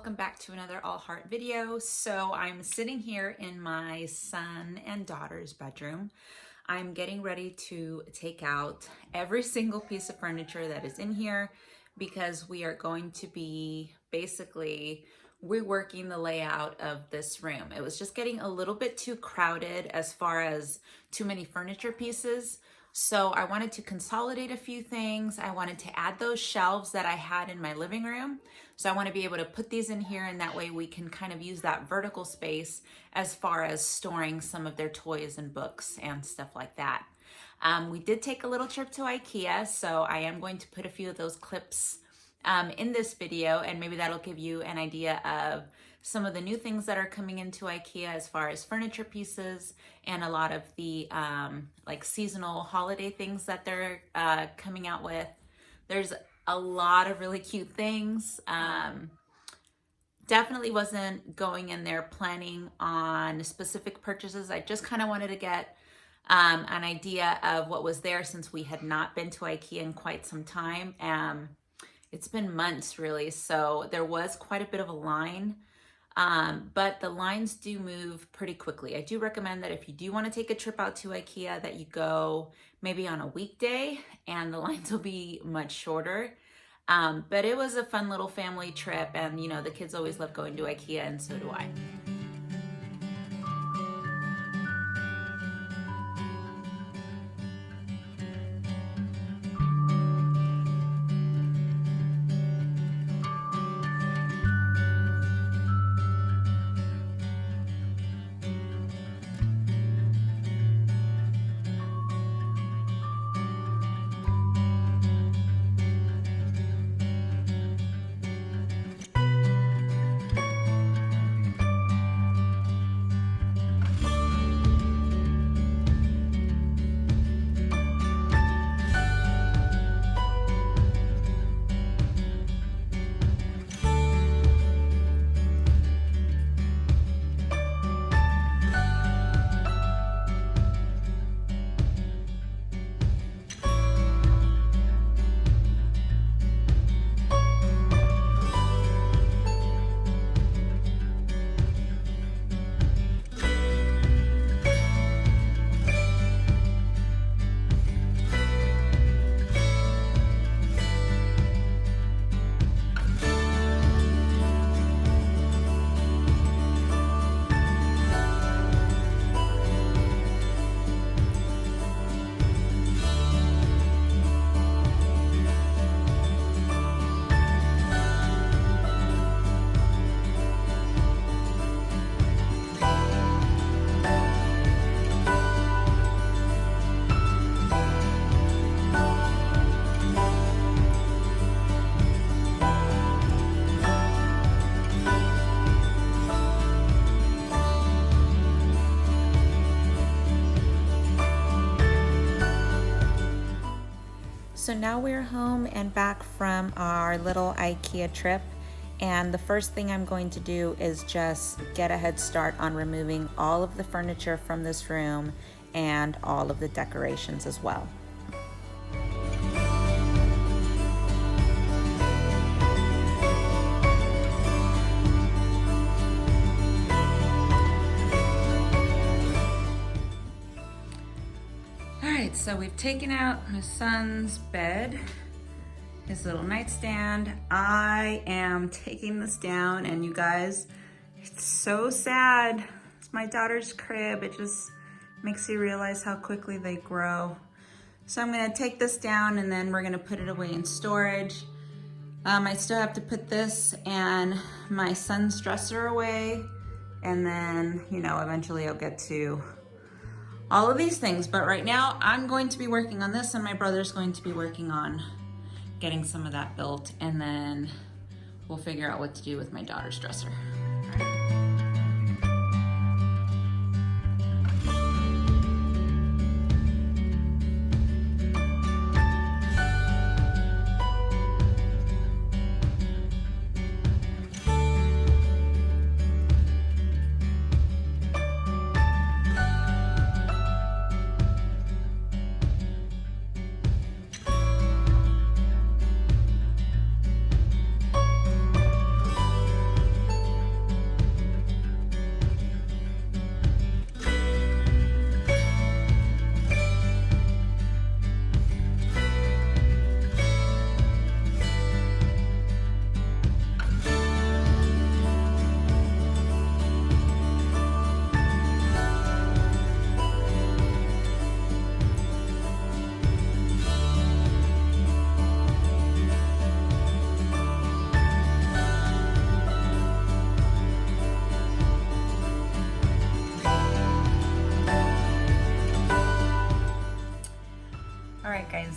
welcome back to another All Heart video. So I'm sitting here in my son and daughter's bedroom. I'm getting ready to take out every single piece of furniture that is in here because we are going to be basically reworking the layout of this room. It was just getting a little bit too crowded as far as too many furniture pieces. So I wanted to consolidate a few things. I wanted to add those shelves that I had in my living room. So I want to be able to put these in here, and that way we can kind of use that vertical space as far as storing some of their toys and books and stuff like that. We did take a little trip to IKEA, so I am going to put a few of those clips in this video, and maybe that'll give you an idea of some of the new things that are coming into IKEA as far as furniture pieces and a lot of the like seasonal holiday things that they're coming out with. There's a lot of really cute things. Definitely wasn't going in there planning on specific purchases. I just kind of wanted to get an idea of what was there since we had not been to IKEA in quite some time. It's been months really, so there was quite a bit of a line. But the lines do move pretty quickly. I do recommend that if you do want to take a trip out to IKEA that you go maybe on a weekday and the lines will be much shorter. But it was a fun little family trip, and you know, the kids always love going to IKEA, and so do I. So now we're home and back from our little IKEA trip, and the first thing I'm going to do is just get a head start on removing all of the furniture from this room and all of the decorations as well. So we've taken out my son's bed, his little nightstand. I am taking this down, and you guys, it's so sad. It's my daughter's crib. It just makes you realize how quickly they grow. So I'm gonna take this down, and then we're gonna put it away in storage. I still have to put this and my son's dresser away, and then, you know, eventually I'll get to all of these things, but right now I'm going to be working on this, and my brother's going to be working on getting some of that built, and then we'll figure out what to do with my daughter's dresser.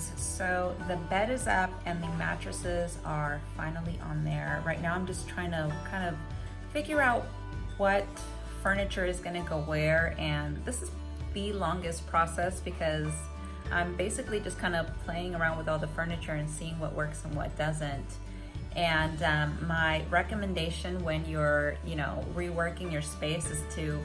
guys, so the bed is up and the mattresses are finally on there. Right now I'm just trying to kind of figure out what furniture is going to go where, and this is the longest process because I'm basically just kind of playing around with all the furniture and seeing what works and what doesn't. And my recommendation when you're, reworking your space is to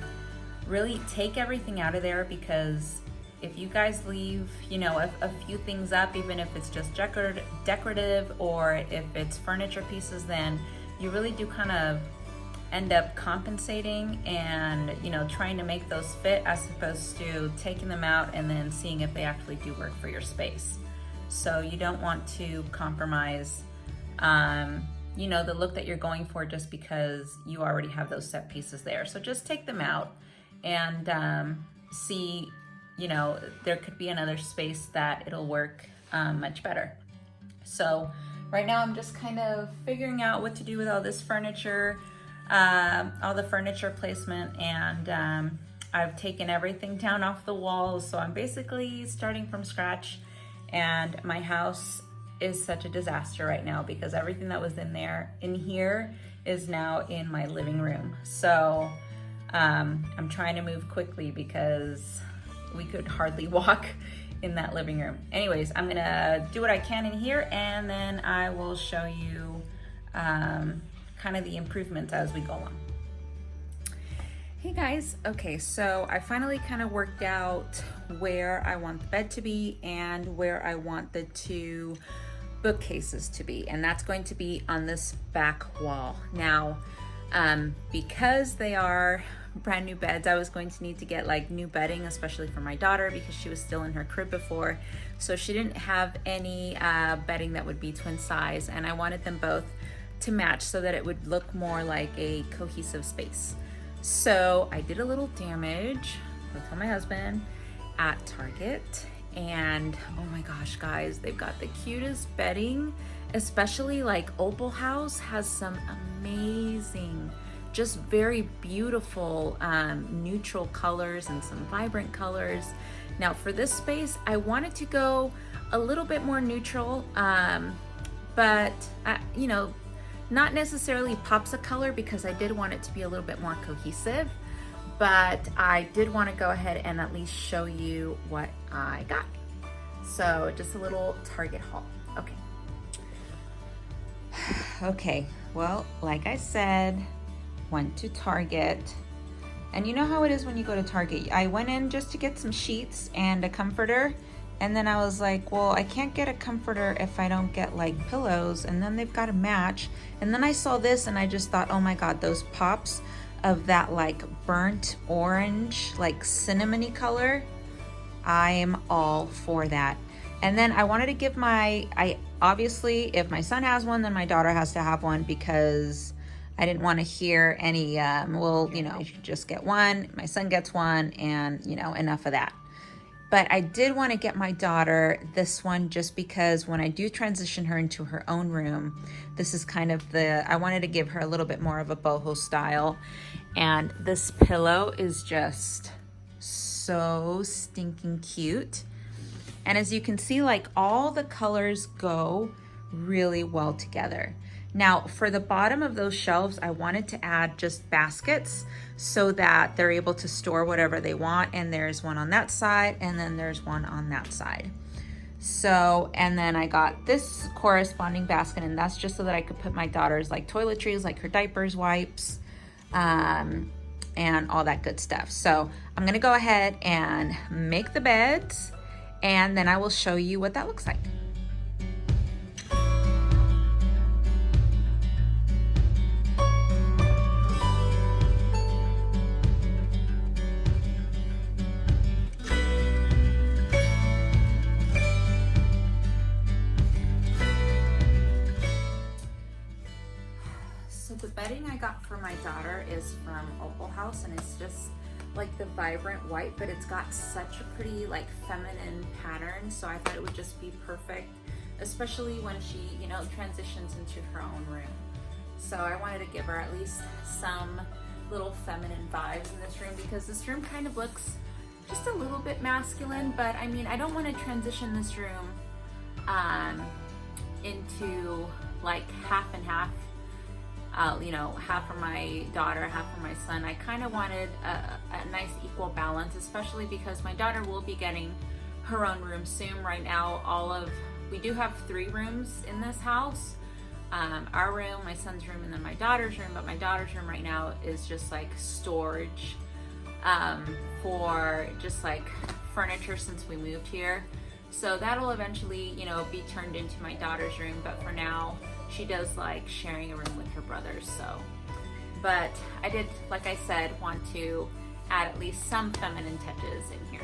really take everything out of there, because if you guys leave, a few things up, even if it's just decorative or if it's furniture pieces, then you really do kind of end up compensating and, trying to make those fit, as opposed to taking them out and then seeing if they actually do work for your space. So you don't want to compromise, the look that you're going for just because you already have those set pieces there. So just take them out and see, there could be another space that it'll work much better. So right now I'm just kind of figuring out what to do with all this furniture, all the furniture placement, and I've taken everything down off the walls. So I'm basically starting from scratch, and my house is such a disaster right now because everything that was in here is now in my living room. So I'm trying to move quickly because we could hardly walk in that living room. Anyways, I'm gonna do what I can in here, and then I will show you kind of the improvements as we go along. Hey guys, okay, so I finally kind of worked out where I want the bed to be and where I want the two bookcases to be, and that's going to be on this back wall. Now, because they are brand new beds, I was going to need to get like new bedding, especially for my daughter, because she was still in her crib before, so she didn't have any bedding that would be twin size, and I wanted them both to match so that it would look more like a cohesive space. So I did a little damage, I told my husband, at Target, and oh my gosh guys, they've got the cutest bedding, especially like Opal House has some amazing, just very beautiful neutral colors and some vibrant colors. Now for this space, I wanted to go a little bit more neutral, but not necessarily pops of color, because I did want it to be a little bit more cohesive, but I did want to go ahead and at least show you what I got. So just a little Target haul. Okay, well, like I said, went to Target, and you know how it is when you go to Target. I went in just to get some sheets and a comforter, and then I was like, well, I can't get a comforter if I don't get like pillows, and then they've got to match. And then I saw this and I just thought, oh my God, those pops of that like burnt orange, like cinnamony color, I am all for that. And then I wanted to give obviously, if my son has one, then my daughter has to have one, because I didn't want to hear any, you should just get one, my son gets one, and enough of that. But I did want to get my daughter this one just because when I do transition her into her own room, this is kind of I wanted to give her a little bit more of a boho style. And this pillow is just so stinking cute. And as you can see, like all the colors go really well together. Now for the bottom of those shelves, I wanted to add just baskets so that they're able to store whatever they want. And there's one on that side, and then there's one on that side. So, and then I got this corresponding basket, and that's just so that I could put my daughter's like toiletries, like her diapers, wipes, and all that good stuff. So I'm gonna go ahead and make the beds, and then I will show you what that looks like. So the bedding I got for my daughter is from Opal House, and it's just like the vibrant white, but it's got such a pretty like feminine pattern, so I thought it would just be perfect, especially when she transitions into her own room. So I wanted to give her at least some little feminine vibes in this room, because this room kind of looks just a little bit masculine, but I mean, I don't want to transition this room into like half and half. You know, half for my daughter, half for my son. I kind of wanted a nice equal balance, especially because my daughter will be getting her own room soon. Right now, we do have 3 rooms in this house. Our room, my son's room, and then my daughter's room. But my daughter's room right now is just like storage for just like furniture since we moved here. So that'll eventually, you know, be turned into my daughter's room. But for now, she does like sharing a room with her brothers. So, but I did, like I said, want to add at least some feminine touches in here.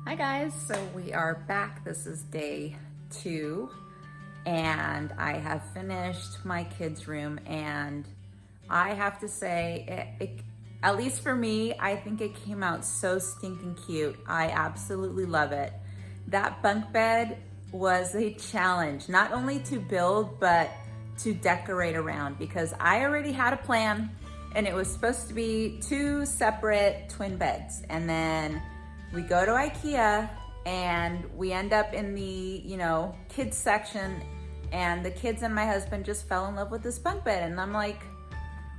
Hi guys, so we are back. This is day 2 and I have finished my kids' room, and I have to say, at least for me, I think it came out so stinking cute. I absolutely love it. That bunk bed was a challenge, not only to build, but to decorate around, because I already had a plan and it was supposed to be 2 separate twin beds. And then we go to IKEA and we end up in the, you know, kids section, and the kids and my husband just fell in love with this bunk bed. And I'm like,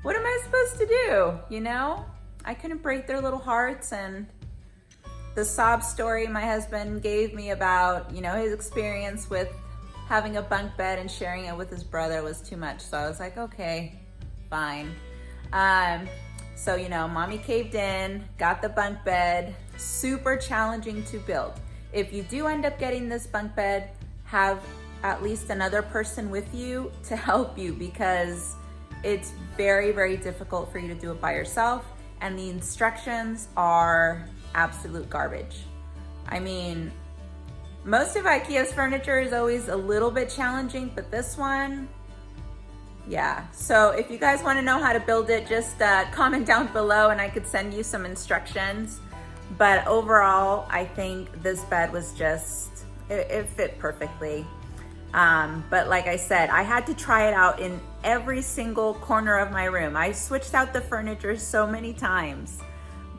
what am I supposed to do? You know, I couldn't break their little hearts. And the sob story my husband gave me about, you know, his experience with having a bunk bed and sharing it with his brother was too much. So I was like, okay, fine. So, you know, mommy caved in, got the bunk bed. Super challenging to build. If you do end up getting this bunk bed, have at least another person with you to help you, because it's very, very difficult for you to do it by yourself, and the instructions are absolute garbage. I mean, most of IKEA's furniture is always a little bit challenging, but this one, yeah. So if you guys want to know how to build it, just comment down below and I could send you some instructions. But overall, I think this bed was just, it fit perfectly. But like I said, I had to try it out in every single corner of my room. I switched out the furniture so many times,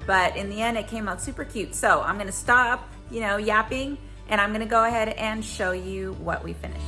but in the end, it came out super cute. So I'm gonna stop, you know, yapping, and I'm gonna go ahead and show you what we finished.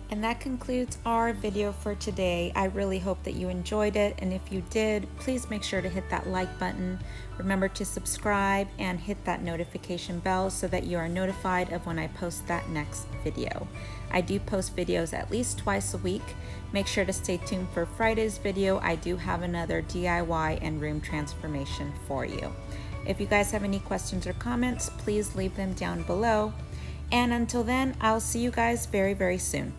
And that concludes our video for today. I really hope that you enjoyed it, and if you did, please make sure to hit that like button. Remember to subscribe and hit that notification bell so that you are notified of when I post that next video. I do post videos at least twice a week. Make sure to stay tuned for Friday's video. I do have another DIY and room transformation for you. If you guys have any questions or comments, please leave them down below. And until then, I'll see you guys very, very soon.